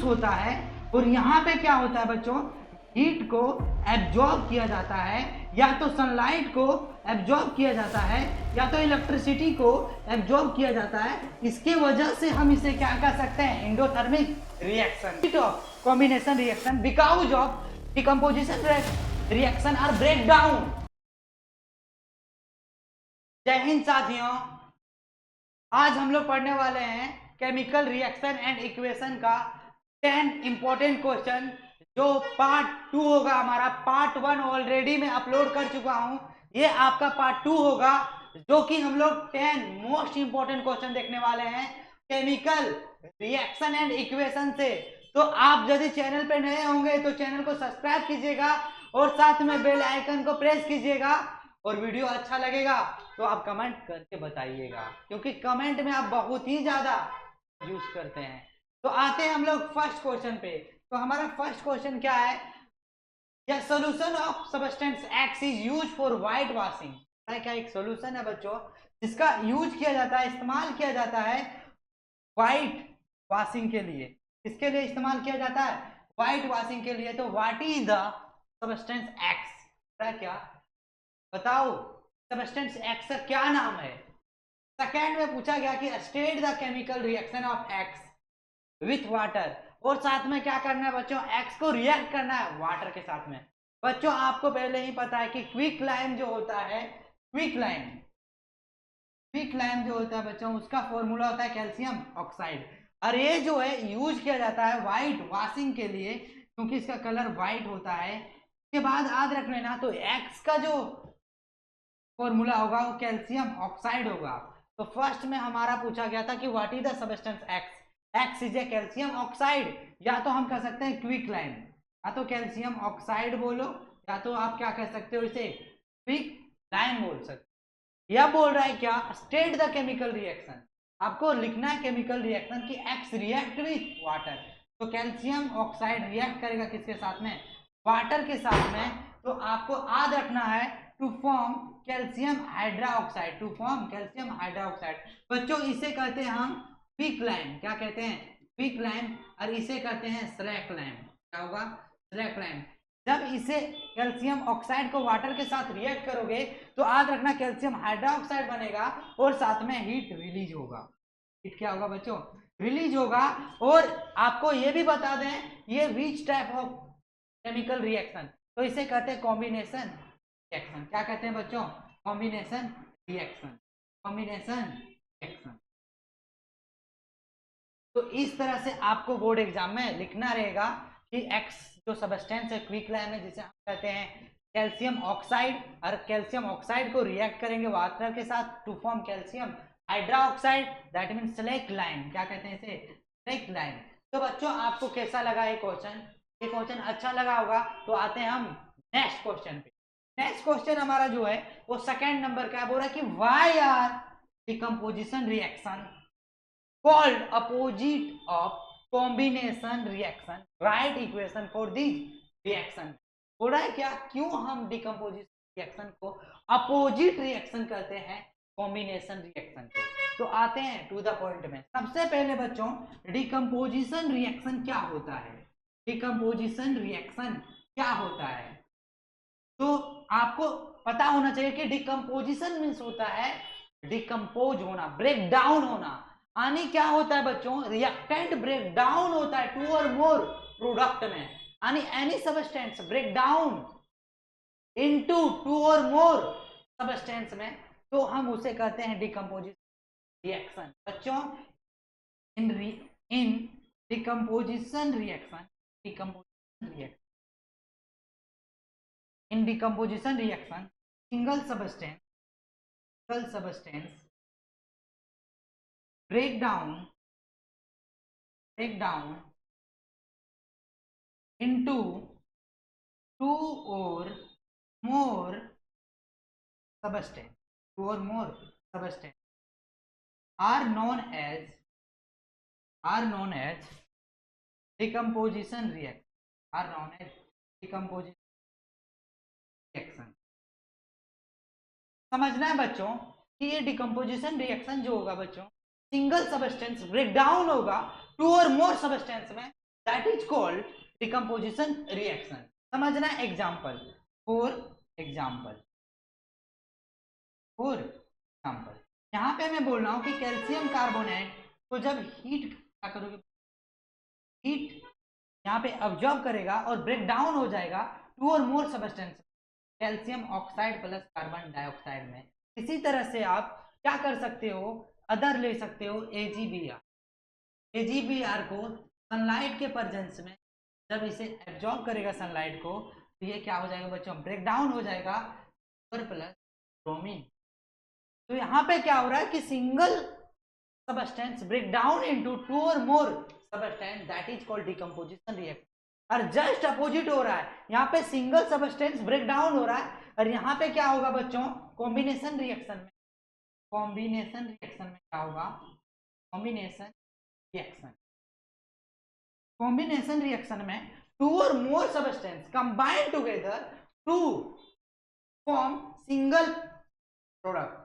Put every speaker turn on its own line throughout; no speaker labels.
होता है और यहाँ पे क्या होता है बच्चों, हीट को एब्जॉर्ब किया जाता है, या तो सनलाइट को एब्जॉर्ब किया जाता है, या तो इलेक्ट्रिसिटी को एब्जॉर्ब किया जाता है। इसके वजह से हम इसे क्या कह सकते हैं, endothermic reaction of combination reaction because of decomposition reaction are break down. Jai Hind साथियों, आज हम लोग पढ़ने वाले हैं केमिकल रिएक्शन एंड इक्वेशन का 10 इंपॉर्टेंट क्वेश्चन, जो पार्ट 2 होगा हमारा। पार्ट 1 ऑलरेडी मैं अपलोड कर चुका हूं, ये आपका पार्ट 2 होगा, जो कि हम लोग 10 मोस्ट इंपॉर्टेंट क्वेश्चन देखने वाले हैं केमिकल रिएक्शन एंड इक्वेशन से। तो आप यदि चैनल पे नए होंगे तो चैनल को सब्सक्राइब कीजिएगा और साथ में बेल आइकन को प्रेस कीजिएगा, और वीडियो अच्छा लगेगा तो आप कमेंट करके बताइएगा, क्योंकि कमेंट में आप बहुत ही ज्यादा यूज करते हैं। तो आते हैं हम लोग फर्स्ट क्वेश्चन पे। तो हमारा फर्स्ट क्वेश्चन क्या है, या solution of substance x is use for white washing. क्या एक सोल्यूशन है बच्चों जिसका यूज किया जाता है, इस्तेमाल किया जाता है व्हाइट वॉशिंग के लिए। किसके लिए इस्तेमाल किया जाता है, व्हाइट वॉशिंग के लिए। तो what is the substance x, क्या बताओ, सब्सटेंस एक्स का क्या नाम है। सेकेंड में पूछा गया कि state the chemical reaction of x with water, और साथ में क्या करना है बच्चों, एक्स को रिएक्ट करना है वाटर के साथ में। बच्चों आपको पहले ही पता है कि क्विक लाइम जो होता है, क्विक लाइम जो होता है बच्चों, उसका फॉर्मूला होता है कैल्शियम ऑक्साइड। और ये जो है यूज किया जाता है व्हाइट वॉशिंग के लिए, क्योंकि इसका कलर व्हाइट होता है। इसके बाद याद रख लेना, तो एक्स का जो फॉर्मूला होगा वो कैल्शियम ऑक्साइड होगा। तो फर्स्ट में हमारा पूछा गया था कि what is the substance x, x is a calcium oxide, या तो हम कह सकते हैं क्विक लाइम, या तो कैल्शियम ऑक्साइड बोलो, या तो आप क्या कह सकते हो, इसे क्विक लाइम बोल सकते। यह बोल रहा है क्या, स्टेट द केमिकल रिएक्शन, आपको लिखना है केमिकल रिएक्शन कि एक्स रिएक्ट विथ वाटर। तो कैल्शियम ऑक्साइड रिएक्ट करेगा किसके साथ में, वाटर के साथ में। तो आपको याद रखना है to form calcium hydroxide, to form calcium hydroxide. बच्चों इसे कहते हैं हम क्विक लाइम, क्या कहते हैं, क्विक लाइम, और इसे कहते हैं स्लैक लाइम। क्या होगा, स्लैक लाइम। जब इसे कैल्शियम ऑक्साइड को वाटर के साथ रिएक्ट करोगे तो याद रखना कैल्शियम हाइड्रोक्साइड बनेगा, और साथ में हीट रिलीज होगा। हीट क्या होगा बच्चों, रिलीज होगा। और आपको ये भी बता दें ये which type of chemical reaction, तो इसे कहते हैं कॉम्बिनेशन रिएक्शन। क्या कहते हैं बच्चों, कॉम्बिनेशन रिएक्शन, कॉम्बिनेशन रिएक्शन। तो इस तरह से आपको बोर्ड एग्जाम में लिखना रहेगा कि एक्स जो सब्सटेंस है क्विक लाइम है, जिसे हम कहते हैं कैल्शियम ऑक्साइड, और कैल्शियम ऑक्साइड को रिएक्ट करेंगे वाटर के साथ to form calcium hydroxide, that mean slake lime. क्या कहते हैं इसे, स्लेक लाइम। तो बच्चों आपको कैसा लगा ये क्वेश्चन, ये क्वेश्चन अच्छा लगा होगा। तो आते हैं हम नेक्स्ट क्वेश्चन पे। नेक्स्ट क्वेश्चन हमारा जो है वो सेकंड नंबर का बोल रहा है कि why are decomposition reaction called opposite of combination reaction, write equation for this reaction। हो रहा है क्या, क्यों हम डिकम्पोजिशन रिएक्शन को अपोजिट रिएक्शन कहते हैं कॉम्बिनेशन रिएक्शन को। तो आते हैं टू द पॉइंट में। सबसे पहले बच्चों डिकम्पोजिशन रिएक्शन क्या होता है, डिकम्पोजिशन रिएक्शन क्या होता है, तो आपको पता होना चाहिए कि डिकम्पोजिशन मीन्स होता है डिकम्पोज होना, ब्रेक डाउन होना। यानी क्या होता है बच्चों, रिएक्टेंट ब्रेक डाउन होता है टू और मोर प्रोडक्ट में, यानी any substance break down into two और मोर सब्सटेंस में, तो हम उसे कहते हैं डिकम्पोजिशन रिएक्शन। बच्चों in decomposition reaction, decomposition reaction, in decomposition reaction single substance break down into two or more substance, are known as decomposition reaction, are known as decomposition reaction. समझना है बच्चों कि ये डिकम्पोजिशन रिएक्शन जो होगा बच्चों, single substance break down होगा to और मोर सब्सटेंस में, that is called decomposition reaction. समझना एग्जाम्पल, फॉर एग्जाम्पल यहाँ पे मैं बोल रहा हूँ कि कैल्शियम कार्बोनेट को जब हीट क्या करोगे, हीट यहाँ पे ऑब्जॉर्व करेगा और ब्रेक डाउन हो जाएगा टू और more substance, calcium oxide plus carbon dioxide में। इसी तरह से आप क्या कर सकते हो, अदर ले सकते हो AgBr। AgBr को सनलाइट के प्रेजेंस में जब इसे एब्जॉर्ब करेगा सनलाइट को, तो ये क्या हो जाएगा बच्चों, ब्रेक डाउन हो जाएगा और प्लस ब्रोमीन। तो यहाँ पे क्या हो रहा है कि single substance break down into two और more substance, that is called decomposition reaction. और जस्ट अपोजिट हो रहा है, यहाँ पे सिंगल सबस्टेंस ब्रेक डाउन हो रहा है और यहाँ पे क्या होगा बच्चों, कॉम्बिनेशन रिएक्शन में, कॉम्बिनेशन रिएक्शन में क्या होगा, कॉम्बिनेशन रिएक्शन, कॉम्बिनेशन रिएक्शन में टू और more substance combine together to form single product,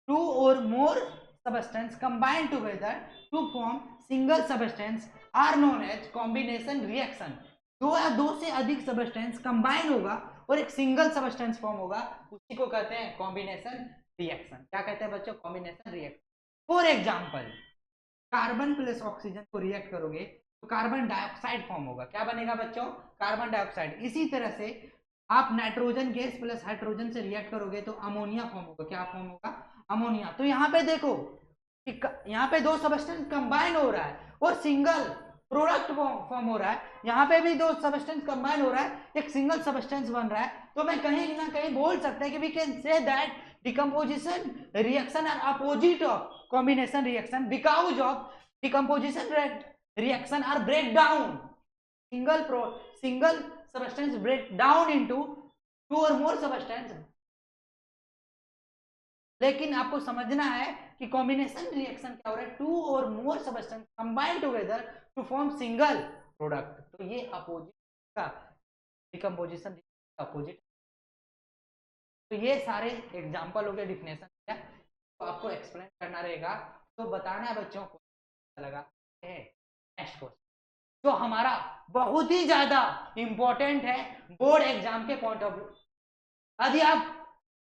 two or more substance combined together to form single substance are known as combination reaction। दो या दो से अधिक सबस्टेंस कंबाइन होगा और एक सिंगल सबस्टेंस फॉर्म होगा, उसी को कहते हैं कॉम्बिनेशन रिएक्शन। क्या कहते हैं बच्चों, combination reaction. For example, carbon plus oxygen को रिएक्ट करोगे तो कार्बन डाइऑक्साइड फॉर्म होगा। क्या बनेगा बच्चों, कार्बन डाइऑक्साइड। इसी तरह से आप नाइट्रोजन गैस प्लस हाइड्रोजन से रिएक्ट करोगे तो अमोनिया फॉर्म होगा। क्या फॉर्म होगा, अमोनिया। तो यहाँ पे देखो कि यहाँ पे दो सबस्टेंस कंबाइन हो रहा है और सिंगल प्रोडक्ट फॉर्म हो रहा है, यहाँ पे भी दो सबस्टेंस कंबाइन हो रहा है, एक सिंगल सबस्टेंस बन रहा है। तो मैं कहीं ना कहीं बोल सकता है कि we can say that decomposition reaction are opposite of combination reaction because of decomposition reaction are break down, single substance break down into two और मोर सबस्टेंस। लेकिन आपको समझना है कि कॉम्बिनेशन रिएक्शन क्या हो रहा है, टू और more substance combine together to form single product. तो ये अपोजिट का डिकम्पोजिशन अपोजिट। तो ये सारे एग्जांपल हो गए डिफिनेशन का, तो आपको एक्सप्लेन करना रहेगा। तो बताना है बच्चों को लगा है। नेक्स्ट क्वेश्चन जो हमारा बहुत ही ज्यादा इंपॉर्टेंट है बोर्ड एग्जाम के पॉइंट ऑफ व्यू। यदि आप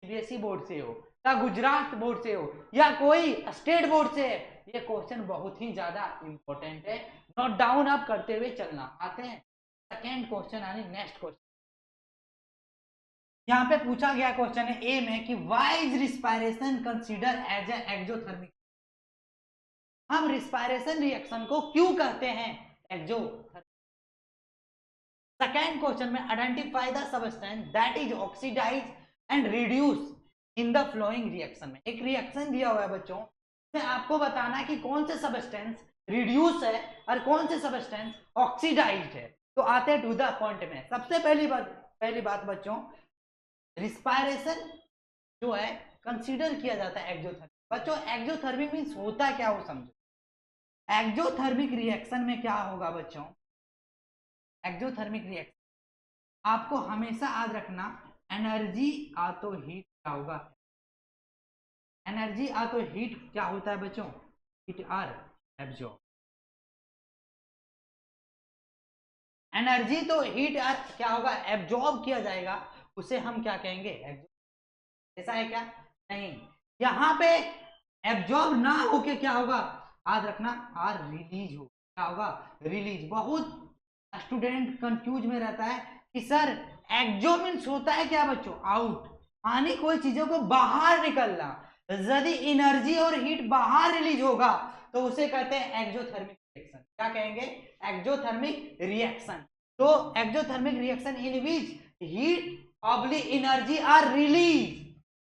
सीबीएसई बोर्ड से हो या गुजरात बोर्ड से हो या कोई स्टेट बोर्ड से है, ये क्वेश्चन बहुत ही ज्यादा इंपॉर्टेंट है। नोट डाउन आप करते हुए चलना। आते हैं सेकेंड क्वेश्चन यानी नेक्स्ट क्वेश्चन। यहाँ पे पूछा गया क्वेश्चन है ए में कि why is respiration consider as a exothermic. हम रिस्पायरेशन रिएक्शन को क्यों कहते हैं एक्सोथर्मिक। सेकेंड क्वेश्चन में identify the substance that is oxidise and reduce in the flowing reaction. में एक रिएक्शन दिया हुआ है बच्चों, में आपको बताना है कि कौन से सबस्टेंस रिड्यूस है और कौन से सबस्टेंस ऑक्सीडाइज्ड है। तो आते हैं टू द पॉइंट में। सबसे पहली बात बच्चों, रिस्पायरेशन जो है कंसीडर किया जाता है एक्सोथर्मिक। बच्चों एक्सोथर्मिक मींस होता क्या हो समझो। एक्सोथर्मिक रिएक्शन में क्या होगा बच्चों, एक्सोथर्मिक रिएक्शन आपको हमेशा याद रखना, एनर्जी आ तो हीट क्या होगा, एनर्जी आ तो हीट क्या होता है बच्चों, हीट आर एब्जॉर्ब। एनर्जी तो हीट आर क्या होगा, एब्जॉर्ब किया जाएगा, उसे हम क्या कहेंगे, ऐसा है क्या, नहीं। यहां पे एब्जॉर्ब ना होके क्या होगा, याद रखना, आर रिलीज हो, क्या होगा, रिलीज। बहुत स्टूडेंट कंफ्यूज में रहता है कि सर एक्सो मीन्स होता है क्या बच्चों, आउट, यानी कोई चीजों को बाहर निकलना। यदि एनर्जी और हीट बाहर रिलीज होगा तो उसे कहते हैं एक्सोथर्मिक रिएक्शन। क्या कहेंगे, एक्सोथर्मिक रिएक्शन। तो exothermic reaction in which heat ऑब्ली energy are release,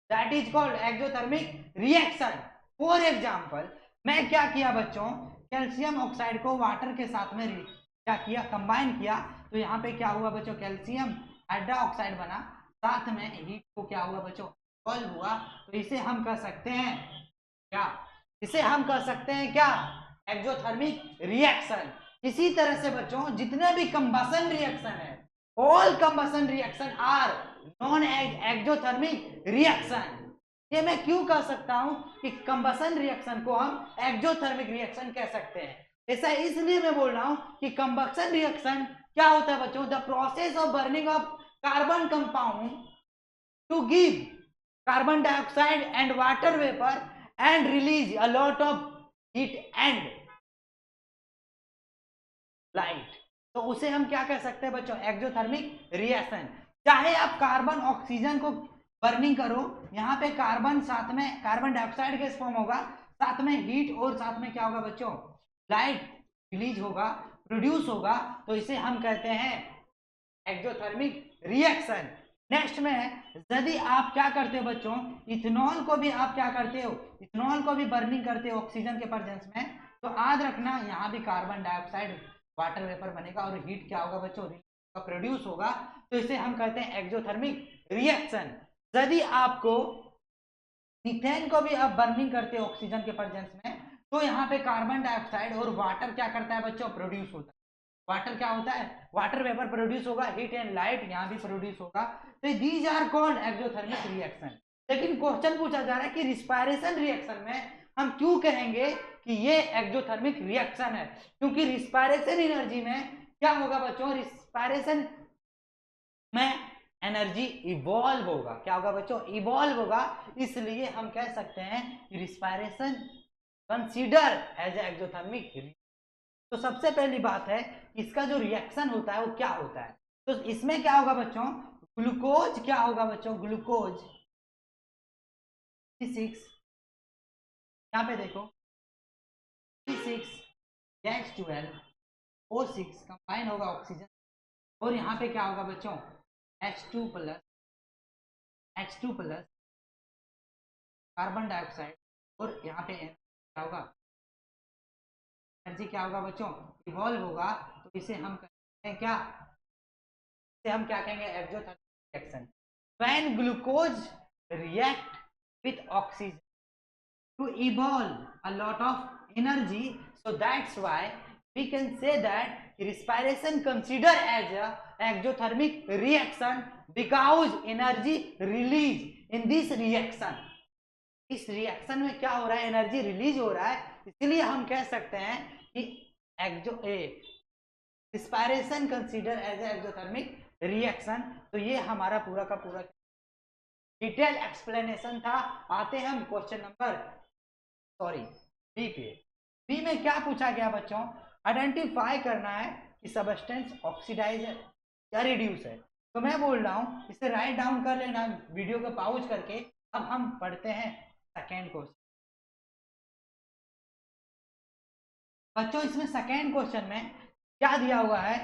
that is called exothermic reaction. For example मैं क्या किया बच्चों, कैल्शियम ऑक्साइड को वाटर के साथ में क्या किया, कंबाइन किया, तो यहाँ पे क्या हुआ बच्चों, कैल्शियम हाइड्रोक्साइड बना, साथ में हीट को क्या हुआ बच्चों, सॉल्व हुआ। तो इसे हम कह सकते हैं क्या, इसे हम कह सकते हैं क्या, एक्सोथर्मिक रिएक्शन। इसी तरह से बच्चों जितने भी कंबशन रिएक्शन है, all combustion reaction are known as exothermic reaction. ये मैं क्यों कह सकता हूं कि कंबशन रिएक्शन को हम एक्सोथर्मिक रिएक्शन कह सकते हैं, ऐसा इसलिए मैं बोल रहा हूं कि कंबक्शन रिएक्शन क्या होता है बच्चों, the process of burning of carbon compound to give carbon dioxide and water vapour and release a lot of heat and light. तो उसे हम क्या कह सकते हैं बच्चों, एक्सोथर्मिक रिएक्शन। चाहे आप कार्बन ऑक्सीजन को बर्निंग करो, यहाँ पे कार्बन साथ में कार्बन डाइऑक्साइड गैस फॉर्म होगा, साथ में हीट और साथ में क्या होगा बच्चों, लाइट रिलीज होगा, प्रोड्यूस होगा, तो इसे हम कहते हैं एक्सोथर्मिक रिएक्शन। नेक्स्ट में है, यदि आप क्या करते हो बच्चों, इथेनॉल को भी आप क्या करते हो, इथेनॉल को भी बर्निंग करते हो ऑक्सीजन के प्रेजेंस में, तो याद रखना यहाँ भी कार्बन डाइऑक्साइड वाटर वेपर बनेगा और हीट क्या होगा बच्चों, प्रोड्यूस होगा, तो इसे हम कहते हैं एक्सोथर्मिक रिएक्शन। यदि आपको मीथेन को भी आप बर्निंग करते हो ऑक्सीजन के प्रेजेंस में, तो यहाँ पे कार्बन डाइऑक्साइड और वाटर क्या करता है बच्चों, प्रोड्यूस होता है। वाटर क्या होता है, वाटर वेपर प्रोड्यूस होगा, हीट एंड लाइट यहाँ भी प्रोड्यूस होगा, तो these are called exothermic reaction. लेकिन क्वेश्चन पूछा जा रहा है कि रिस्पायरेशन रिएक्शन में हम क्यों कहेंगे कि ये एक्सोथर्मिक रिएक्शन है, क्योंकि रिस्पायरेशन एनर्जी में क्या होगा बच्चों, रिस्पायरेशन में एनर्जी इवॉल्व होगा, क्या होगा बच्चों, इवॉल्व होगा, इसलिए हम कह सकते हैं कि रिस्पायरेशन कंसीडर एज एक्सोथर्मिक। तो सबसे पहली बात है, इसका जो रिएक्शन होता है वो क्या होता है, तो इसमें क्या होगा बच्चों, ग्लूकोज क्या होगा बच्चों, ग्लूकोज 6, यहाँ पे देखो 6H12O6 कंबाइन होगा ऑक्सीजन, और यहाँ पे क्या होगा बच्चों, H2 प्लस कार्बन डाइऑक्साइड, और यहाँ पे क्या होगा, एनर्जी क्या होगा बच्चों, इवॉल्व होगा, तो इसे हम कहते हैं क्या, इसे हम क्या कहेंगे, exothermic reaction. When glucose react with oxygen to evolve a lot of energy, so that's why we can say that respiration consider as a exothermic reaction because energy release in this reaction, इस reaction में क्या हो रहा है, energy release हो रहा है, इसलिए हम कह सकते हैं कि एक्सो respiration consider as exothermic reaction. तो ये हमारा पूरा का पूरा डिटेल एक्सप्लेनेशन था। आते हैं हम क्वेश्चन नंबर बी पे। बी में क्या पूछा गया बच्चों, आइडेंटिफाई करना है कि सबस्टेंस ऑक्सीडाइज है या रिड्यूस है। तो मैं बोल रहा हूं इसे राइट डाउन कर लेना वीडियो को पॉज करके। अब हम पढ़ते हैं सेकेंड क्वेश्चन। बच्चों इसमें सेकेंड क्वेश्चन में क्या दिया हुआ है,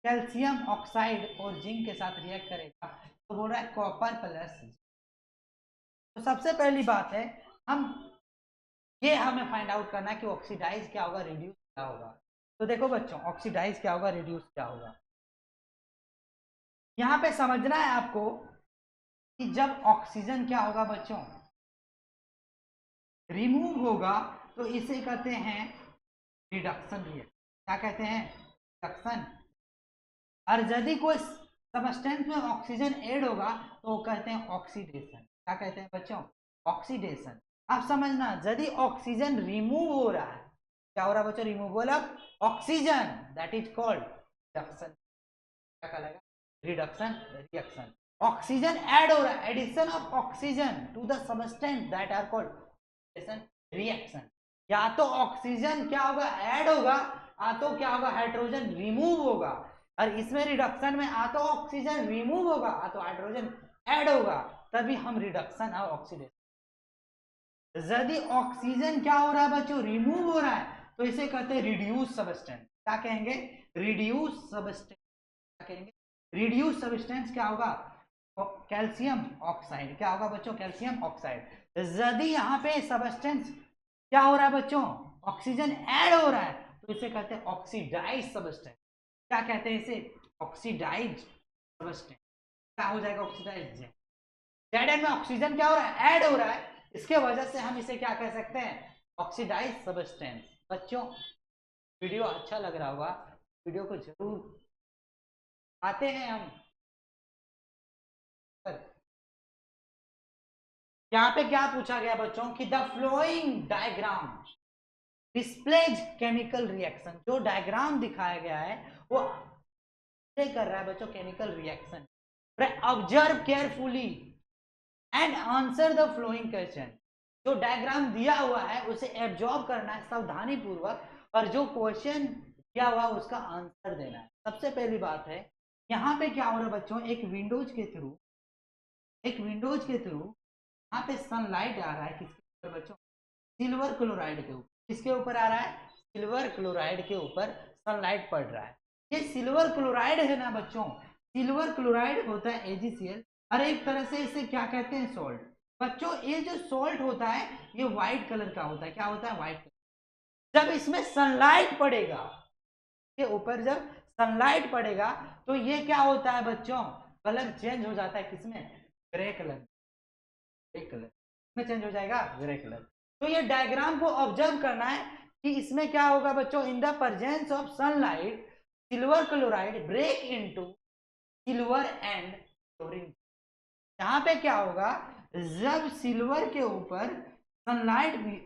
कैल्शियम ऑक्साइड और जिंक के साथ रिएक्ट करेगा, तो बोल रहा है कॉपर प्लस। तो सबसे पहली बात है, हम ये हमें फाइंड आउट करना है कि ऑक्सीडाइज क्या होगा, रिड्यूस क्या होगा। तो देखो बच्चों, ऑक्सीडाइज क्या होगा, रिड्यूस क्या होगा, यहां पे समझना है आपको कि जब ऑक्सीजन क्या होगा बच्चों, रिमूव होगा, तो इसे कहते हैं रिडक्शन रिएक्शन। क्या कहते हैं, रिडक्शन। और यदि कोई सबस्टेंस में ऑक्सीजन ऐड होगा तो कहते हैं ऑक्सीडेशन। क्या कहते हैं बच्चों, ऑक्सीडेशन। आप समझना, यदि ऑक्सीजन रिमूव हो रहा है, क्या हो रहा है बच्चों, removal of oxygen, that is called reduction. क्या कहलाएगा, रिडक्शन रिएक्शन। ऑक्सीजन ऐड हो रहा है, addition of oxygen to the substance that are called reaction. या तो ऑक्सीजन क्या होगा, ऐड होगा, या तो क्या होगा, हाइड्रोजन रिमूव होगा। और इसमें रिडक्शन में आ तो ऑक्सीजन रिमूव होगा, आ तो हाइड्रोजन ऐड होगा, तभी हम रिडक्शन और ऑक्सीडेशन। यदि ऑक्सीजन क्या हो रहा है बच्चों, रिमूव हो रहा है, तो इसे कहते हैं रिड्यूस सबस्टेंस। क्या कहेंगे, रिड्यूस सबस्टेंस। क्या कहेंगे, रिड्यूस सबस्टेंस क्या होगा, कैल्शियम ऑक्साइड। क्या होगा बच्चों, कैल्शियम ऑक्साइड। यदि यहाँ पे सबस्टेंस क्या हो रहा है बच्चों, ऑक्सीजन ऐड हो रहा है, तो इसे कहते हैं ऑक्सीडाइज सबस्टेंस। क्या कहते हैं इसे, ऑक्सीडाइज सबस्टेंस। क्या हो जाएगा, ऑक्सीडाइज। जेड में ऑक्सीजन क्या हो रहा है, ऐड हो रहा है, इसके वजह से हम इसे क्या कह सकते हैं, ऑक्सीडाइज सबस्टेंस। बच्चों वीडियो अच्छा लग रहा होगा, वीडियो को जरूर। आते हैं हम यहाँ पे क्या पूछा गया बच्चों कि the flowing diagram displays chemical reaction, जो डायग्राम दिखाया गया है वो कर रहा है बच्चों chemical reaction. Observe carefully and answer the flowing question. जो डायग्राम दिया हुआ है उसे एब्जॉर्ब करना है सावधानी पूर्वक, और जो क्वेश्चन दिया हुआ उसका आंसर देना है। सबसे पहली बात है, यहाँ पे क्या हो रहा है बच्चों, एक विंडोज के थ्रू यहाँ पे सनलाइट आ रहा है किसके ऊपर बच्चों, सिल्वर क्लोराइड के ऊपर। किसके ऊपर आ रहा है, सिल्वर क्लोराइड के ऊपर सनलाइट पड़ रहा है। ये सिल्वर क्लोराइड है ना बच्चों, सिल्वर क्लोराइड होता है AgCl, और एक तरह से इसे क्या कहते हैं, सॉल्ट। बच्चों ये जो सॉल्ट होता है ये व्हाइट कलर का होता है। क्या होता है, व्हाइट कलर। जब इसमें सनलाइट पड़ेगा के ऊपर, जब सनलाइट पड़ेगा तो ये क्या होता है बच्चों, कलर चेंज हो जाता है। किसमें, ग्रे कलर, में चेंज हो जाएगा, ग्रे कलर। तो ये डायग्राम को ऑब्जर्व करना है कि इसमें क्या होगा बच्चों, in the presence of sunlight silver chloride break into silver and chlorine. यहाँ पे क्या होगा, जब सिल्वर के ऊपर सनलाइट भी,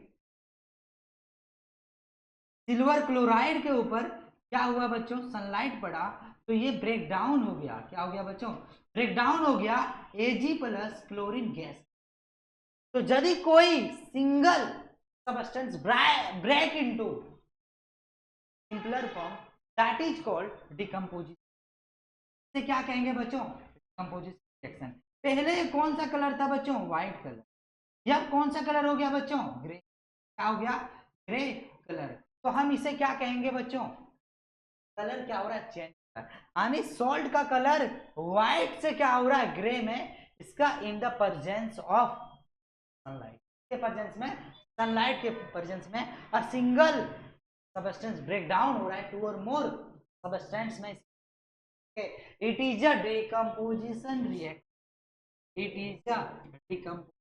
सिल्वर क्लोराइड के ऊपर क्या हुआ बच्चों, सनलाइट पड़ा तो ये ब्रेक डाउन हो गया। क्या हो गया बच्चों, ब्रेक डाउन हो गया Ag प्लस क्लोरीन गैस। तो यदि कोई single substance break into simpler form, that is called decomposition. से क्या कहेंगे बच्चों, डिकम्पोजिशन रिएक्शन। पहले कौन सा कलर था बच्चों, व्हाइट कलर, यह कौन सा कलर हो गया बच्चों, ग्रे। क्या हो गया, ग्रे कलर। तो हम इसे क्या कहेंगे बच्चों, कलर क्या हो रहा है, चेंज। यानी सॉल्ट का कलर व्हाइट से क्या हो रहा है, ग्रे में, इसका in the presence of sunlight के प्रेजेंस में, सनलाइट के प्रेजेंस में, a single substance break down हो रहा है टू और मोर सबस्टेंस में। It is a decomposition reaction, it is a decomposition.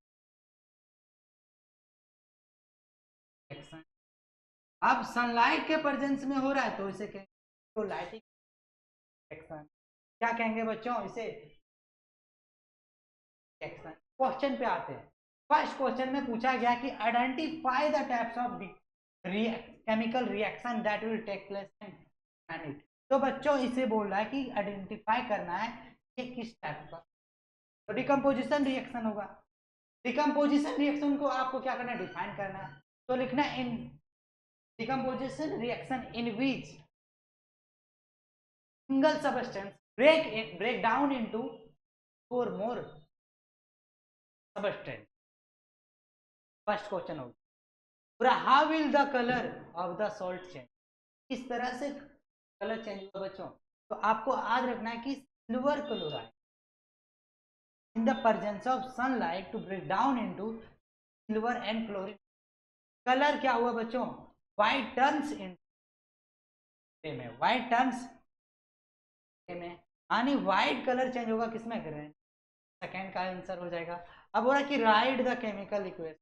अब सनलाइट के प्रेजेंस में हो रहा है तो इसे कहेंगे तो लाइटिंग रिएक्शन। क्या कहेंगे बच्चों इसे, रिएक्शन। क्वेश्चन पे आते हैं। फर्स्ट क्वेश्चन में पूछा गया कि identify the types of chemical reaction that will take place in planet. तो बच्चों इसे बोल रहा है कि आइडेंटिफाई करना है कि किस टाइप का, तो डिकम्पोजिशन रिएक्शन होगा। डिकम्पोजिशन रिएक्शन को आपको क्या करना है, डिफाइन करना है। तो लिखना है in decomposition reaction in which single substance break down into two or more substance। First question होगा पूरा, how will the colour of the salt change, किस तरह से कलर चेंज होगा बच्चों। तो आपको याद रखना है कि silver chloride in the presence of sunlight to break down into silver and chlorine, colour क्या हुआ बच्चों, व्हाइट टर्न्स इन में, व्हाइट टर्न्स में, यानी व्हाइट कलर चेंज होगा किसमें, ग्रे। सेकेंड का आंसर हो जाएगा। अब हो रहा है कि write the chemical equation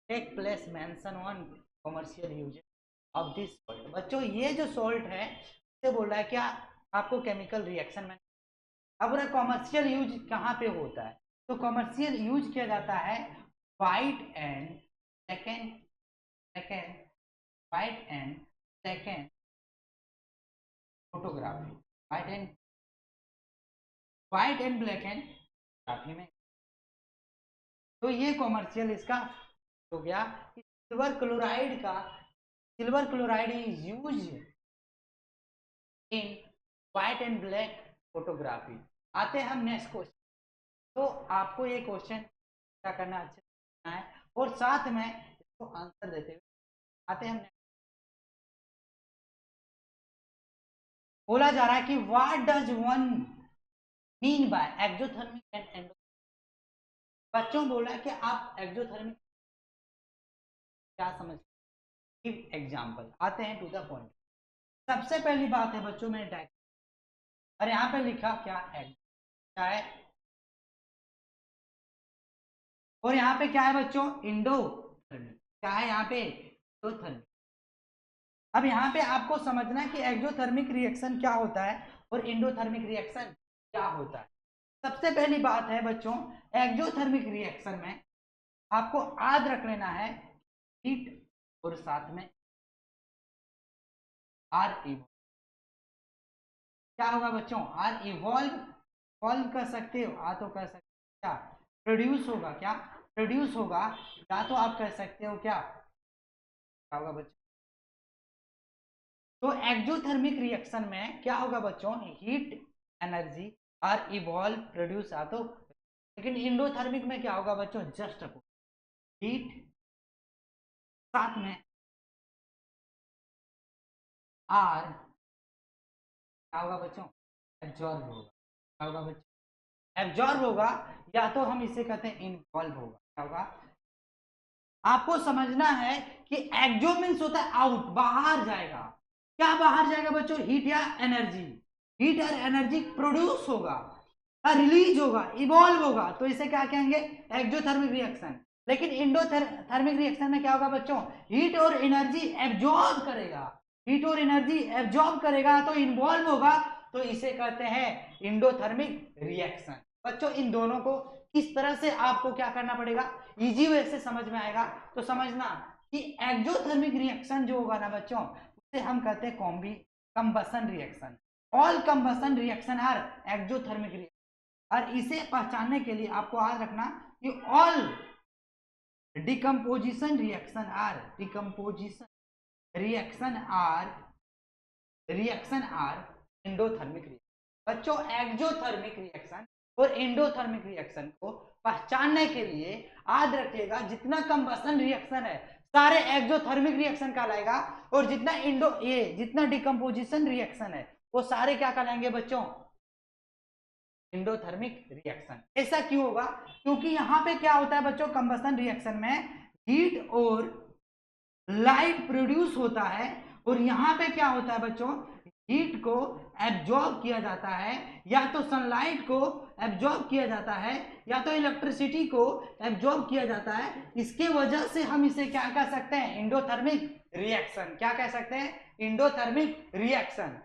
take place mention on commercial use of this salt. बच्चों ये जो सॉल्ट है इसे बोल रहा है क्या, आपको केमिकल रिएक्शन में। अब बोला कमर्शियल यूज कहाँ पे होता है, तो कमर्शियल यूज किया जाता है white and second second white and second photography, white and black and photography में। तो ये कॉमर्शियल इसका हो गया। Silver chloride is use in white and black photography. आते हैं हम नेक्स्ट क्वेश्चन। तो आपको ये क्वेश्चन क्या करना अच्छे से है और साथ में इसको आंसर देते हुए आते हैं हम। बोला जा रहा है कि what does one mean by exothermic and endothermic. बच्चों बोला है कि आप एक्सोथर्मिक क्या समझ, गिव एग्जांपल। आते हैं टू द पॉइंट। सबसे पहली बात है बच्चों में डायग्राम, और यहाँ पे लिखा क्या है, क्या है, और यहाँ पे क्या है बच्चों, इंडोथर्मिक। क्या है यहाँ पे, इंडोथर्मिक। अब यहाँ पे आपको समझना है कि एक्सोथर्मिक रिएक्शन क्या होता है और इंडोथर्मिक रिएक्शन क्या होता है। सबसे पहली बात है बच्चों, एक्सोथर्मिक रिएक्शन में आपको याद रख लेना है हीट और साथ में आर इवॉल्व, क्या होगा बच्चों, आर इवॉल्व कर सकते हो, आ तो कर सकते हो क्या, प्रोड्यूस होगा, क्या प्रोड्यूस होगा, या तो आप कह सकते हो क्या होगा बच्चों, तो एक्जोथर्मिक रिएक्शन में क्या होगा बच्चों, heat energy are evolve produce आ तो, लेकिन इंडोथर्मिक में क्या होगा बच्चों, जस्ट हीट, साथ में आर क्या होगा बच्चों, एब्जॉर्ब होगा, क्या होगा बच्चों, एब्जॉर्ब होगा, या तो हम इसे कहते हैं इन्वॉल्व होगा, क्या होगा, आपको समझना है कि एक्जो मीन्स होता है आउट, बाहर जाएगा, क्या बाहर जाएगा बच्चों, हीट या एनर्जी, हीट और एनर्जी प्रोड्यूस होगा, रिलीज होगा, इवॉल्व होगा, तो इसे क्या कहेंगे, एक्जोथर्मिक रिएक्शन। लेकिन इंडोथर्मिक रिएक्शन में क्या होगा बच्चों, हीट और एनर्जी एब्जॉर्ब करेगा, हीट और एनर्जी एब्जॉर्ब करेगा तो इन्वॉल्व होगा, तो इसे कहते हैं इंडोथर्मिक रिएक्शन। बच्चों इन दोनों को किस तरह से आपको क्या करना पड़ेगा, इजी वे से समझ में आएगा, तो समझना कि एक्जोथर्मिक रिएक्शन जो होगा ना बच्चों, उसे हम कहते हैं combustion reaction, all combustion reaction are exothermic reaction. और इसे पहचानने के लिए आपको याद रखना कि all decomposition reaction are endothermic reaction. बच्चों एक्जोथर्मिक रिएक्शन और एंडोथर्मिक रिएक्शन को पहचानने के लिए याद रखिएगा, जितना कंबसन रिएक्शन है सारे एक्जोथर्मिक रिएक्शन कहलाएगा, और जितना डिकम्पोजिशन रिएक्शन है वो सारे क्या कहलाएंगे बच्चों, एंडोथर्मिक रिएक्शन। ऐसा क्यों होगा, क्योंकि यहां पे क्या होता है बच्चों, कंबसन रिएक्शन में हीट और लाइट प्रोड्यूस होता है, और यहां पे क्या होता है बच्चों, हीट को एब्जॉर्ब किया जाता है, या तो सनलाइट को एब्जॉर्ब किया जाता है, या तो इलेक्ट्रिसिटी को एब्जॉर्ब किया जाता है। इसके वजह से हम इसे क्या कह सकते हैं, इंडोथर्मिक रिएक्शन, क्या कह सकते हैं, इंडोथर्मिक रिएक्शन।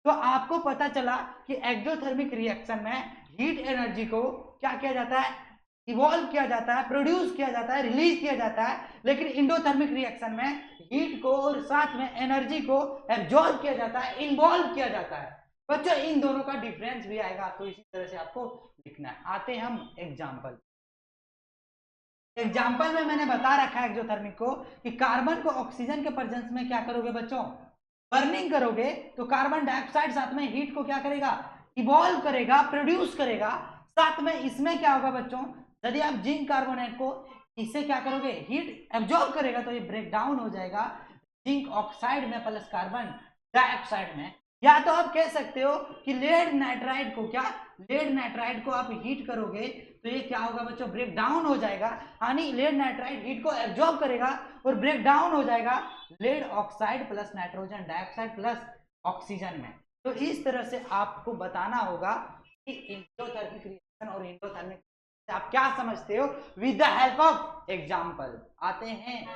तो आपको पता चला कि एक्सोथर्मिक रिएक्शन में हीट एनर्जी को क्या किया जाता है, इवॉल्व किया जाता है, प्रोड्यूस किया जाता है, रिलीज किया जाता है, लेकिन इंडोथर्मिक रिएक्शन में हीट को और साथ में एनर्जी को एब्जॉर्ब किया जाता है, इन्वॉल्व किया जाता है। बच्चों इन दोनों का डिफरेंस भी आएगा, तो इसी तरह से आपको लिखना है। आते हैं हम एग्जाम्पल में मैंने बता रखा है एक्सोथर्मिक को कि कार्बन को ऑक्सीजन के प्रेजेंस में क्या करोगे बच्चों, बर्निंग करोगे, तो कार्बन डाइऑक्साइड साथ में हीट को क्या करेगा, इवॉल्व करेगा, प्रोड्यूस करेगा। साथ में इसमें क्या होगा बच्चों, यदि आप जिंक कार्बोनेट को इसे क्या करोगे, हीट एब्जॉर्ब करेगा, तो ये ब्रेक डाउन हो जाएगा जिंक ऑक्साइड में प्लस कार्बन डाइऑक्साइड में। या तो आप कह सकते हो कि लेड नाइट्राइड को आप हीट करोगे, तो ये क्या होगा बच्चों, ब्रेक डाउन हो जाएगा, यानी लेड नाइट्राइड हीट को एब्जॉर्ब करेगा और ब्रेक डाउन हो जाएगा lead oxide plus nitrogen dioxide plus oxygen में। तो इस तरह से आपको बताना होगा कि एक्सोथर्मिक रिएक्शन और एंडोथर्मिक आप क्या समझते हो with the help of example. आते हैं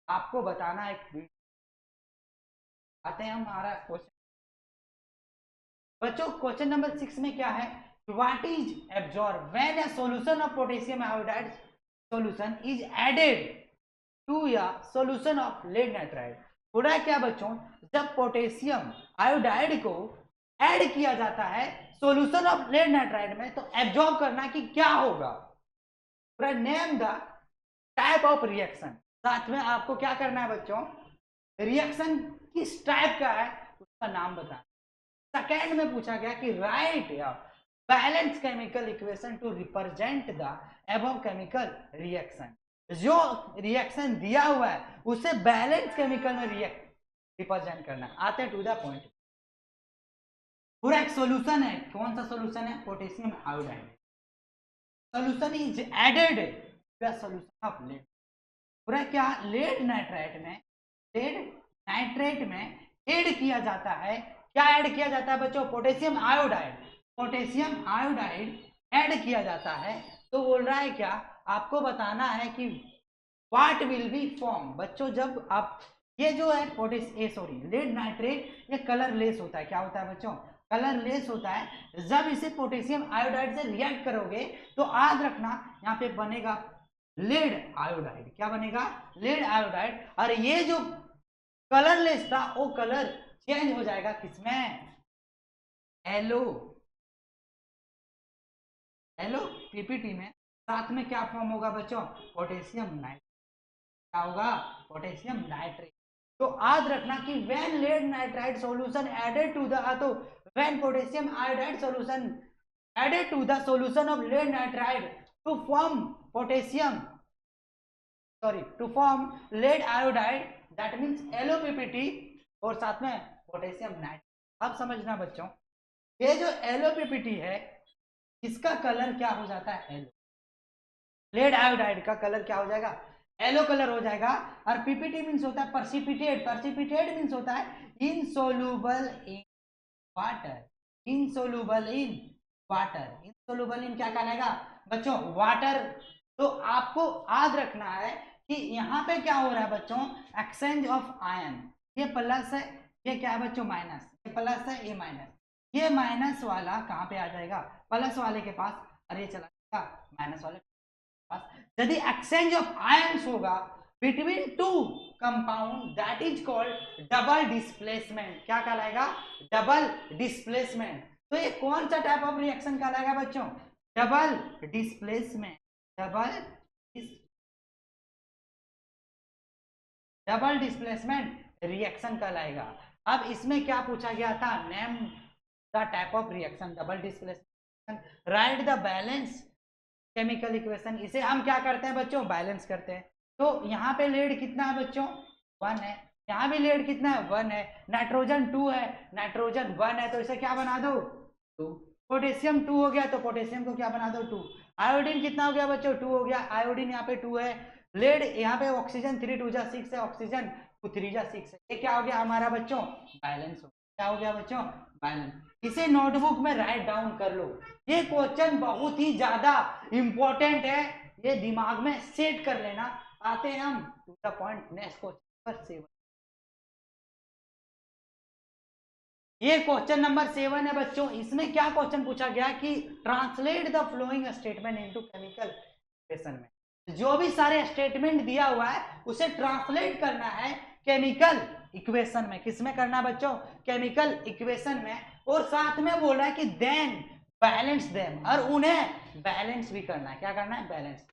आपको बताना एक, आते हैं हमारा क्वेश्चन। बच्चों क्वेश्चन नंबर 6 में क्या है, what is absorb when a solution of potassium iodide solution is added to a solution of lead nitride. होता क्या बच्चों, जब पोटेशियम आयोडाइड को ऐड किया जाता है सॉल्यूशन ऑफ लेड नाइट्राइड में, तो एब्जॉर्ब करना कि क्या होगा, name the type of reaction. साथ में आपको क्या करना है बच्चों, रिएक्शन किस टाइप का है उसका नाम बताना। सेकेंड में पूछा गया कि राइट या balance chemical equation two represent the above chemical reaction. जो रिएक्शन दिया हुआ है उसे बैलेंस केमिकल में रिप्रेजेंट करना। आते हैं टू द पॉइंट। पूरा एक सॉल्यूशन है, कौन सा सॉल्यूशन है, potassium iodide solution is added to the solution of lead. पूरा क्या, लेड नाइट्राइट में ऐड किया जाता है, क्या ऐड किया जाता है बच्चों, पोटेशियम आयोडाइड ऐड किया जाता है। तो बोल रहा है क्या, आपको बताना है कि व्हाट विल बी फॉर्म। बच्चों जब आप ये जो है लेड नाइट्रेट ये कलरलेस होता है, क्या होता है बच्चों, कलरलेस होता है। जब इसे पोटेशियम आयोडाइड से रिएक्ट करोगे तो याद रखना यहाँ पे बनेगा लेड आयोडाइड, क्या बनेगा, लेड आयोडाइड। और ये जो कलरलेस था वो कलर चेंज हो जाएगा किसमें, एलो, एलो पीपीटी में। साथ में क्या फॉर्म होगा बच्चों, पोटेशियम नाइट्रेट, क्या होगा, पोटेशियम नाइट्रेट। तो याद रखना कि when lead nitride solution added to the, तो when potassium iodide solution added to the solution of lead nitride to form potassium, sorry, to form lead iodide, that means LOPPT, और साथ में potassium nitrate. अब समझना बच्चों, ये जो LOPPT है इसका कलर क्या हो जाता है, एलो, लेड आयोडाइड का कलर क्या हो जाएगा, येलो कलर हो जाएगा। और पीपीटी मीन्स होता है पर्सिपिटेट, पर्सिपिटेट मीन्स होता है insoluble in water, insoluble in water, insoluble in क्या कहलाएगा बच्चों, वाटर। तो आपको याद रखना है कि यहाँ पे क्या हो रहा है बच्चों, एक्सचेंज ऑफ आयन, ये प्लस है, ये क्या है बच्चों माइनस, ये प्लस है ये माइनस, ये माइनस वाला कहाँ पे आ जाएगा, प्लस वाले के पास, और ये चला जाएगा माइनस वाले के पास। यदि एक्सचेंज ऑफ आयन्स होगा between two compound, that is called double displacement, क्या कहलाएगा, डबल डिस्प्लेसमेंट। तो ये कौन सा टाइप ऑफ रिएक्शन कहलाएगा बच्चों, double displacement, double displacement reaction कहलाएगा। अब इसमें क्या पूछा गया था, name the type of reaction double displacement, right the balance chemical equation. इसे हम क्या करते हैं बच्चों, बैलेंस करते हैं। तो यहाँ पे लेड कितना है बच्चों, 1 है, यहाँ भी लेड कितना है, 1 है, नाइट्रोजन 2 है, नाइट्रोजन 1 है, तो इसे क्या बना दो 2, पोटेशियम 2 हो गया तो पोटेशियम को क्या बना दो 2, आयोडीन कितना हो गया बच्चों 2 हो गया, आयोडीन यहाँ पे 2 है, लेड यहाँ पे ऑक्सीजन 3 2 जा 6 है, ऑक्सीजन 3 जा 6 है, ये क्या हो गया हमारा बच्चों, बैलेंस हो, क्या हो गया बच्चों, बैलेंस। इसे नोटबुक में राइट डाउन कर लो, ये क्वेश्चन बहुत ही ज्यादा इंपॉर्टेंट है, ये दिमाग में सेट कर लेना। आते हैं हम to the point, next question number 7। ये क्वेश्चन नंबर 7 है बच्चों, इसमें क्या क्वेश्चन पूछा गया कि translate the following statement into chemical equation में, जो भी सारे स्टेटमेंट दिया हुआ है उसे ट्रांसलेट करना है केमिकल इक्वेशन में, किसमें करना है बच्चों, केमिकल इक्वेशन में, और साथ में बोल रहा है कि देन बैलेंस देम, और उन्हें बैलेंस भी करना है, क्या करना है, बैलेंस।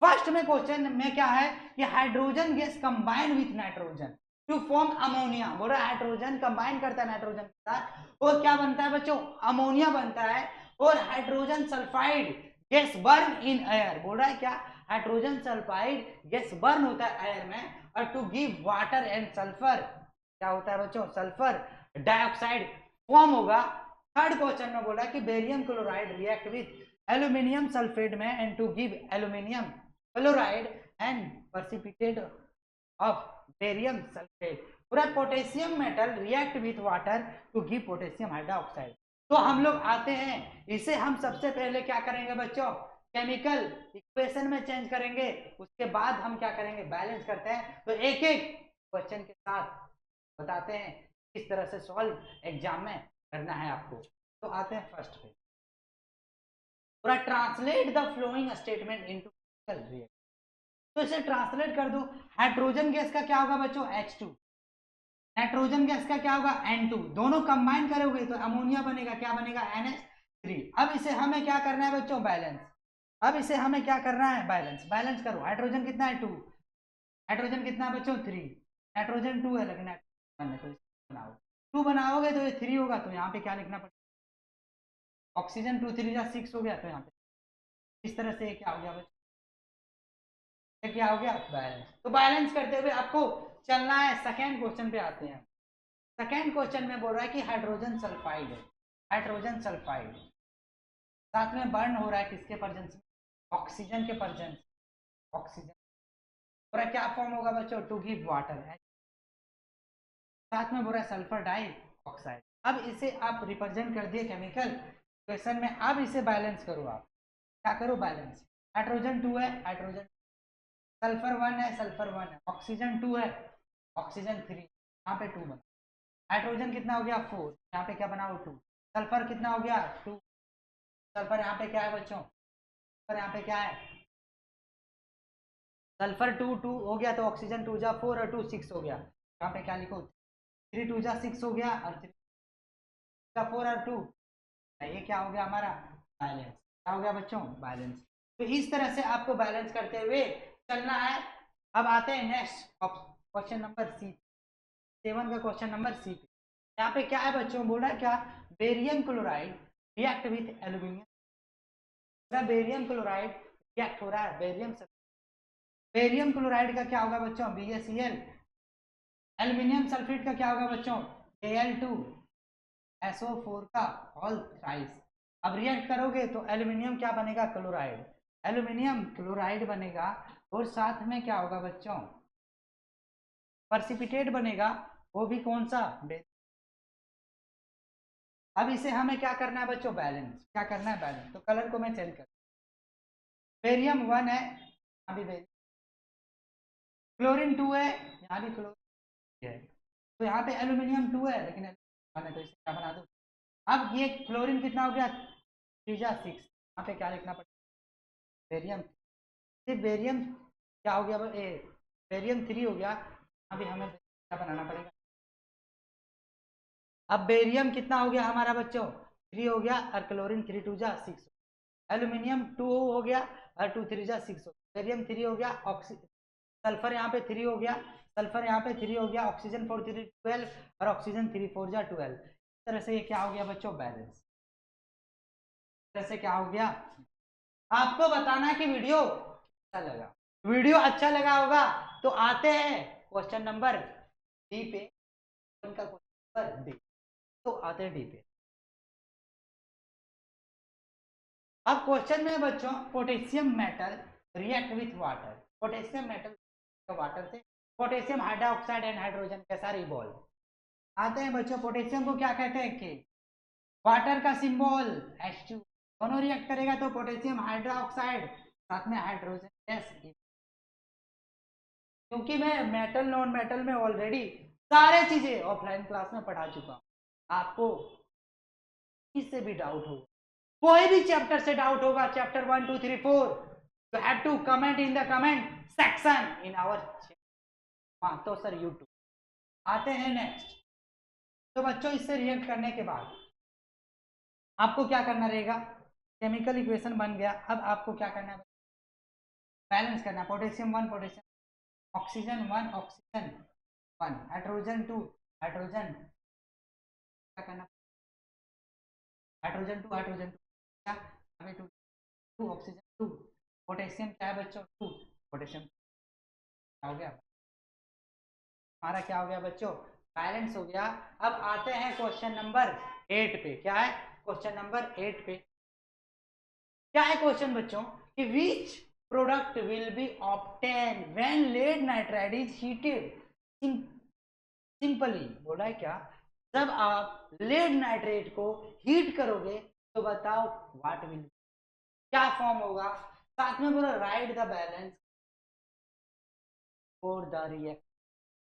फर्स्ट में क्वेश्चन में क्या है कि hydrogen gas combine with nitrogen to form ammonia, बोल रहा है हाइड्रोजन कंबाइन करता है नाइट्रोजन के साथ और क्या बनता है बच्चों, अमोनिया बनता है, और hydrogen sulphide gas burn in air, बोल रहा है क्या, हाइड्रोजन सल्फाइड गैस बर्न होता है एयर में, और to give water and sulphur, क्या होता है बच्चों, सल्फर डाइऑक्साइड फॉर्म होगा। थर्ड क्वेश्चन में बोला कि barium chloride react with aluminium sulphate में and to give aluminium chloride and precipitate of barium sulphate, पूरा potassium metal react with water to give potassium hydroxide. तो हम लोग आते हैं, इसे हम सबसे पहले क्या करेंगे बच्चों, केमिकल इक्वेशन में चेंज करेंगे, उसके बाद हम क्या करेंगे, बैलेंस करते हैं। तो एक एक क्वेश्चन के साथ बताते हैं किस तरह से सॉल्व एग्जाम में करना है आपको। तो आते हैं फर्स्ट पे, पूरा translate the following statement into chemical reaction, तो इसे ट्रांसलेट कर दो। हाइड्रोजन गैस का क्या होगा बच्चों, H2, नाइट्रोजन गैस का क्या होगा, N2, दोनों कंबाइन करोगे तो अमोनिया बनेगा, क्या बनेगा, NH3। अब इसे हमें क्या करना है बच्चों, बैलेंस, अब इसे हमें क्या करना है, बैलेंस, बैलेंस करो। हाइड्रोजन कितना है 2, हाइड्रोजन कितना है बच्चों 3, नाइट्रोजन 2 है लेकिन नाइट्रोजन बनाओ 2 बनाओगे तो ये 3 होगा, तो यहाँ पे क्या लिखना पड़ेगा, ऑक्सीजन 2 3 जा 6 हो गया, तो यहाँ पे इस तरह से क्या हो गया बच्चों, क्या हो गया, बैलेंस। तो बैलेंस करते हुए आपको चलना है। सेकेंड क्वेश्चन पे आते हैं। सेकेंड क्वेश्चन में बोल रहा है कि हाइड्रोजन सल्फाइड है, हाइड्रोजन सल्फाइड साथ में बर्न हो रहा है किसके प्रेजेंस में, ऑक्सीजन के प्रेजेंस, ऑक्सीजन, और क्या फॉर्म होगा बच्चों, टू गिव वाटर है, साथ में बोल रहा है सल्फर डाई ऑक्साइड। अब इसे आप रिप्रेजेंट कर दिए केमिकल इक्वेशन में, अब इसे बैलेंस करो, आप क्या करो, बैलेंस। हाइड्रोजन 2 है, हाइड्रोजन, सल्फर 1 है, सल्फर 1 है, ऑक्सीजन 2 है, ऑक्सीजन 3, यहाँ पे 2 बना, हाइड्रोजन कितना हो गया 4, यहाँ पे क्या बना हो 2, सल्फर कितना हो गया 2, सल्फर यहाँ पे क्या है बच्चों, सल्फर यहाँ पे क्या है, सल्फर 2 2 हो गया, तो ऑक्सीजन 2 जा 4 और 2 6 हो गया, यहाँ पे क्या लिखो, 3 2 जा 6 हो गया और 3 का 4 और 2, ये क्या हो गया हमारा बैलेंस। क्या हो गया बच्चों, बैलेंस। तो इस तरह से आपको बैलेंस करते हुए चलना है। अब आते हैं नेक्स्ट क्वेश्चन नंबर सी, 7 का क्वेश्चन नंबर सी। यहाँ पे क्या है बच्चों, बोल रहा है क्या, barium chloride react with aluminium. Barium chloride react हो रहा है बेरियम क्लोराइड का क्या होगा बच्चों, BaCl। एल्यूमिनियम सल्फेट का क्या होगा बच्चों, Al2SO4 का होल थ्राइस। अब रिएक्ट करोगे तो एल्यूमिनियम क्या बनेगा, क्लोराइड, एल्यूमिनियम क्लोराइड बनेगा और साथ में क्या होगा बच्चों, पर्सिपिटेट बनेगा, वो भी कौन सा, अब इसे हमें क्या करना है बच्चों, बैलेंस। क्या करना है, बैलेंस। तो कलर को मैं चेंज कर, बेरियम 1 है, यहाँ भी बेरियम, क्लोरीन 2 है, यहाँ भी क्लोरीन है, तो यहाँ पे एल्यूमिनियम 2 है लेकिन एल्यूमिनियम 1 है, तो इसे क्या बना दो। अब ये क्लोरीन कितना हो गया, 3 6, यहाँ पे क्या लिखना पड़ेगा, बेरियम। बेरियम क्या हो गया, बेरियम 3 हो गया, अभी हमें क्या बनाना पड़ेगा। अब बेरियम कितना हो गया हमारा बच्चों, 3 हो गया और क्लोरीन 3 2 जा 6, एल्यूमिनियम 2 हो गया और 2 3 जा 6, बेरियम 3 हो गया, सल्फर यहाँ पे 3 हो गया, सल्फर यहाँ पे 3 हो गया, ऑक्सीजन 4 3 12 और ऑक्सीजन 3 4 जा 12। इस तरह से ये क्या हो गया बच्चों, बैलेंस। इस तरह से क्या हो गया, आपको बताना है कि वीडियो अच्छा लगा, वीडियो अच्छा लगा होगा तो आते हैं क्वेश्चन नंबर डी पे, उनका क्वेश्चन नंबर डी, तो आते हैं डी पे। अब क्वेश्चन में बच्चों, potassium metal react with water, potassium metal water से पोटेशियम हाइड्रोक्साइड एंड हाइड्रोजन के साथ रिवॉल्व। आते हैं बच्चों, पोटेशियम को क्या कहते हैं, कि वाटर का सिंबल H2, दोनों रिएक्ट करेगा तो पोटेशियम हाइड्रोक्साइड साथ में हाइड्रोजन गैस। क्योंकि मैं मेटल नॉन मेटल में ऑलरेडी सारे चीजें ऑफलाइन क्लास में पढ़ा चुका हूं, आपको इससे भी डाउट होगा, कोई भी चैप्टर से डाउट होगा, chapter 1 2 3 4, you have to comment in the comment section in our to sir YouTube. आते हैं नेक्स्ट। तो बच्चों इससे रिएक्ट करने के बाद आपको क्या करना रहेगा, केमिकल इक्वेशन बन गया, अब आपको क्या करना है, बैलेंस करना, potassium 1 potassium, oxygen 1 oxygen 1, hydrogen 2 hydrogen, क्या करना, हाइड्रोजन 2 हाइड्रोजन 2 क्या, हमें 2 2 ऑक्सीजन 2, पोटेशियम क्या है बच्चों 2, पोटेशियम क्या हो गया हमारा, क्या हो गया बच्चों, बैलेंस हो गया। अब आते हैं क्वेश्चन नंबर 8 पे। क्या है क्वेश्चन नंबर 8 पे, क्या है क्वेश्चन बच्चों, कि which product will be obtain when lead nitride is heated, simply बोला है क्या, जब आप लेड नाइट्रेट को हीट करोगे तो बताओ व्हाट विल, क्या फॉर्म होगा, साथ में बोला right the balance for the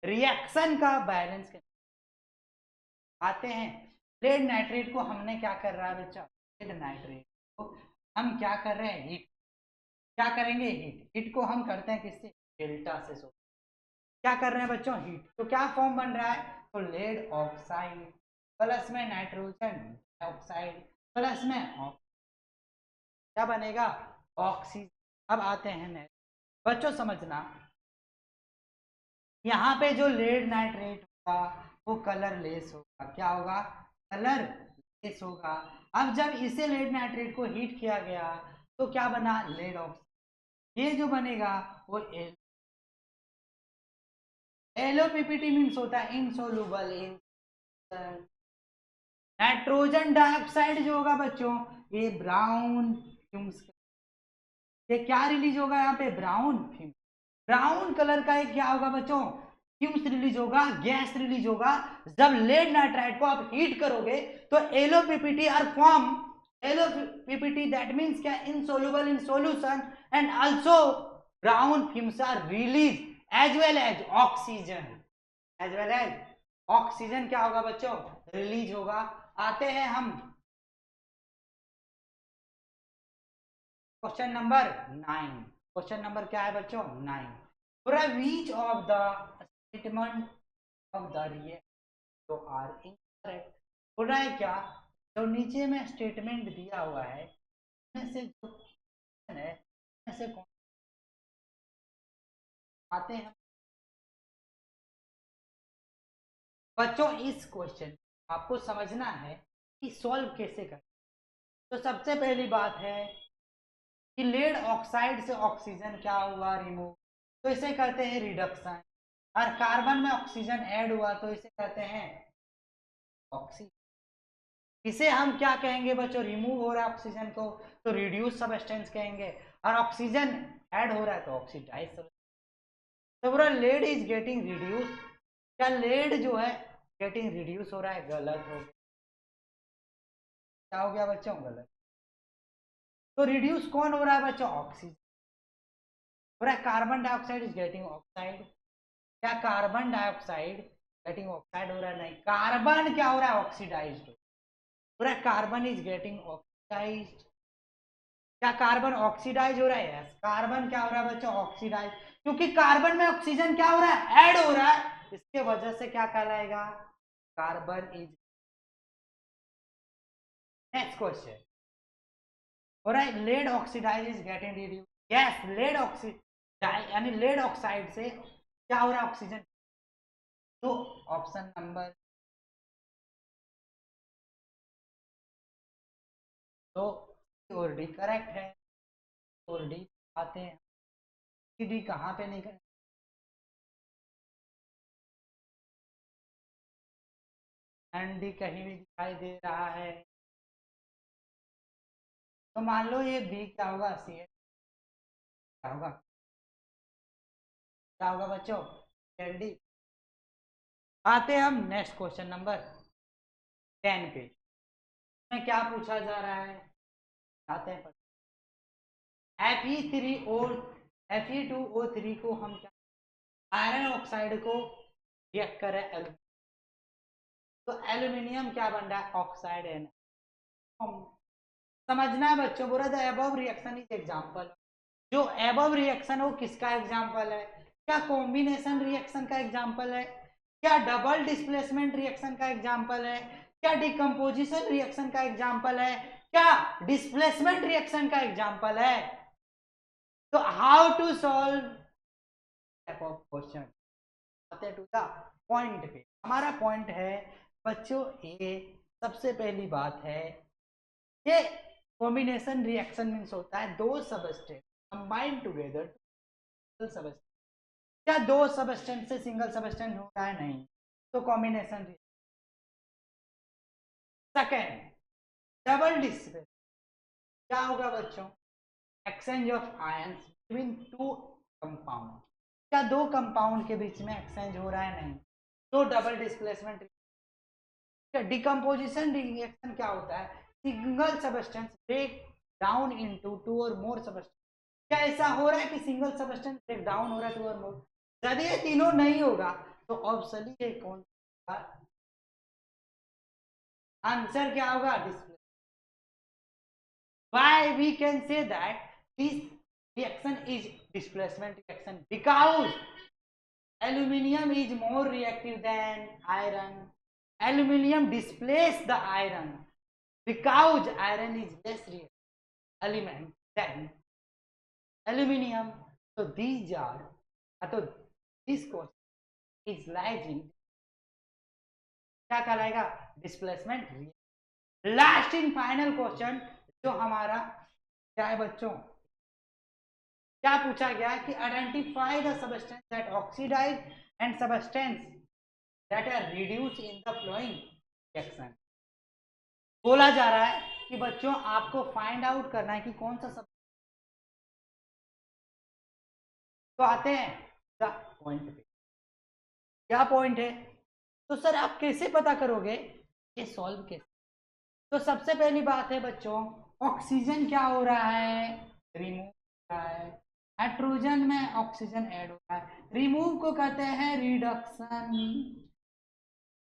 reaction का बैलेंस। आते हैं, लेड नाइट्रेट को हमने क्या कर रहा है बच्चा, लेड नाइट्रेट को हम क्या कर रहे हैं, हीट। क्या करेंगे, हीट। हीट को हम करते हैं किससे, डेल्टा से। सो क्या कर रहे हैं बच्चों, हीट। तो क्या फॉर्म बन रहा है, तो लेड ऑक्साइड प्लस में नाइट्रोजन ऑक्साइड प्लस में क्या बनेगा, ऑक्सीजन। अब आते हैं नेक्स्ट, बच्चों समझना, यहाँ पे जो लेड नाइट्रेट होगा वो कलरलेस होगा, क्या होगा, कलरलेस होगा। अब जब इसे लेड नाइट्रेट को हीट किया गया तो क्या बना, लेड ऑक्साइड। ये जो बनेगा वो एलओपीपीटी मीन्स होता है इनसोलुबल इन, नाइट्रोजन डाइऑक्साइड जो होगा बच्चों ये ब्राउन फ्यूम्स, ये क्या रिलीज होगा यहाँ पे, ब्राउन फ्यूम, ब्राउन कलर का एक क्या होगा बच्चों, फ्यूम्स रिलीज होगा, गैस रिलीज होगा। जब लेड नाइट्राइड को आप हीट करोगे तो L O P P T are form, L O P P T that means क्या, insoluble in solution and also brown fumes are release as well as oxygen, as well as oxygen क्या होगा बच्चों, रिलीज होगा। आते हैं हम क्वेश्चन नंबर 9। क्वेश्चन नंबर क्या है बच्चों, 9। पूरा which of the statement of the reaction are incorrect. बोल रहा है क्या, जो नीचे में स्टेटमेंट दिया हुआ है में से जो है ऐसे कौन आते हैं बच्चों। इस क्वेश्चन आपको समझना है कि सॉल्व कैसे करें। तो सबसे पहली बात है कि लेड ऑक्साइड से ऑक्सीजन क्या हुआ, रिमूव, तो इसे कहते हैं रिडक्शन। और कार्बन में ऑक्सीजन ऐड हुआ तो इसे कहते हैं ऑक्सी। इसे हम क्या कहेंगे बच्चों, रिमूव हो रहा है ऑक्सीजन को तो रिड्यूस सबस्टेंस कहेंगे, और ऑक्सीजन ऐड हो रहा है तो ऑक्सीडाइज सबस्टेंस। तो पूरा लेड इज गेटिंग रिड्यूस, क्या लेड जो है गेटिंग रिड्यूस हो रहा है, गलत हो गया। क्या हो गया बच्चों, गलत। तो रिड्यूस कौन हो रहा है बच्चों, ऑक्सीजन हो रहा है। Carbon dioxide is getting oxide, क्या कार्बन डाइऑक्साइड गेटिंग ऑक्साइड हो रहा है, नहीं, कार्बन क्या हो रहा है, ऑक्सीडाइज्ड हो रहा है। कार्बन इज गेटिंग ऑक्सीडाइज्ड, क्या कार्बन ऑक्सीडाइज हो रहा है, यस, कार्बन क्या हो रहा है बच्चों, ऑक्सीडाइज, क्योंकि कार्बन में ऑक्सीजन क्या हो रहा है, ऐड हो रहा है, इसके वजह से क्या कहलाएगा, कार्बन इज। नेक्स्ट क्वेश्चन हो रहा है lead oxidise is getting reduce, yes, lead oxidise यानी लेड ऑक्साइड से क्या हो रहा है, ऑक्सीजन। तो ऑप्शन नंबर तो और डी करेक्ट है। और डी आते हैं, डी कहाँ पे नहीं, एंड डी कहीं भी दिखाई दे रहा है। तो मान लो ये बी क्या होगा, सी एच क्या होगा, क्या होगा बच्चों, एल डी। आते हैं हम नेक्स्ट क्वेश्चन नंबर 10 पे, में क्या पूछा जा रहा है, आते हैं Fe3 और Fe2O3 को हम क्या, आयरन ऑक्साइड को रिएक्ट करें एल्यूमिनियम, तो एल्यूमिनियम क्या बन रहा है, ऑक्साइड है। समझना है बच्चों, बोला the above reaction is example, जो एबव रिएक्शन वो किसका एग्जांपल है, क्या कॉम्बिनेशन रिएक्शन का एग्जांपल है, क्या डबल डिस्प्लेसमेंट रिएक्शन का एग्जांपल है, क्या डिकम्पोजिशन रिएक्शन का एग्जांपल है, क्या डिस्प्लेसमेंट रिएक्शन का एग्जांपल है। तो हाउ टू सॉल्व क्वेश्चन, आते टू द पॉइंट पे। हमारा पॉइंट है बच्चों, ये सबसे पहली बात है, ये कॉम्बिनेशन रिएक्शन मीन्स होता है दो सबस्टेंस कंबाइन टुगेदर सबस्टेंस, क्या दो सबस्टेंस से सिंगल सबस्टेंस हो रहा है, नहीं, तो combination reaction. Second, double displacement क्या होगा बच्चों, exchange of ions between two compound, क्या दो कंपाउंड के बीच में एक्सचेंज हो रहा है, नहीं, तो डबल डिस्प्लेसमेंट। डिकम्पोजिशन रिएक्शन क्या होता है, single substance break down into two और मोर सबस्टेंस, क्या ऐसा हो रहा है कि सिंगल सबस्टेंस ब्रेक डाउन हो रहा है टू और मोर, यदि ये तीनों नहीं होगा तो ऑब्सोल्यूट ये कौन सा आंसर क्या होगा, displacement. Why we can say that this reaction is displacement reaction, because aluminium is more reactive than iron, aluminium displace the iron, because iron is less reactive element than aluminium. So these are, so this question is lies in क्या कहलाएगा, displacement reaction. Last in final question जो हमारा क्या है बच्चों, क्या पूछा गया कि identify the substance that oxidise and substance that are reduce in the flowing reaction. बोला जा रहा है कि बच्चों आपको फाइंड आउट करना है कि कौन सा सब। तो आते हैं द पॉइंट पे, क्या पॉइंट है, तो सर आप कैसे पता करोगे, ये सॉल्व कैसे। तो सबसे पहली बात है बच्चों, ऑक्सीजन क्या हो रहा है, रिमूव हो रहा है, हाइड्रोजन में ऑक्सीजन ऐड हो रहा है, रिमूव को कहते हैं रिडक्शन,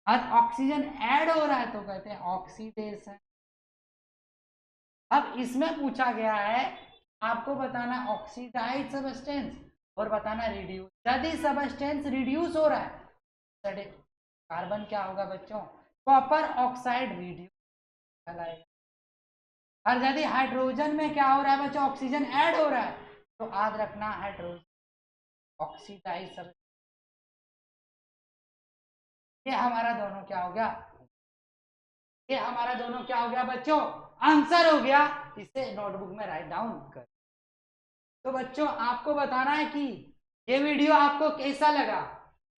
और ऑक्सीजन ऐड हो रहा है तो कहते हैं ऑक्सीडेशन। अब इसमें पूछा गया है आपको बताना ऑक्सीडाइज सबस्टेंस और बताना रिड्यूस, यदि सबस्टेंस रिड्यूस हो रहा है कार्बन क्या होगा बच्चों, कॉपर ऑक्साइड रेडियो कहलाएगा। और यदि हाइड्रोजन में क्या हो रहा है बच्चों, ऑक्सीजन ऐड हो रहा है, तो याद रखना हाइड्रोजन ऑक्सीडाइज। ये हमारा दोनों क्या हो गया, ये हमारा दोनों क्या हो गया बच्चों, आंसर हो गया। इसे नोटबुक में राइट डाउन कर। तो बच्चों आपको बताना है कि ये वीडियो आपको कैसा लगा।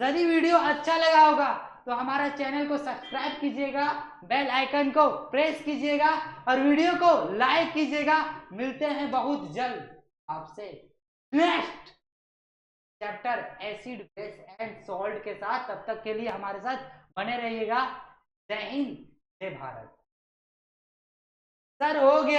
यदि वीडियो अच्छा लगा होगा तो हमारा चैनल को सब्सक्राइब कीजिएगा, बेल आइकन को प्रेस कीजिएगा और वीडियो को लाइक कीजिएगा। मिलते हैं बहुत जल्द आपसे next chapter acid base and salt के साथ। तब तक के लिए हमारे साथ बने रहिएगा। जय हिंद, जय भारत। सर हो गया।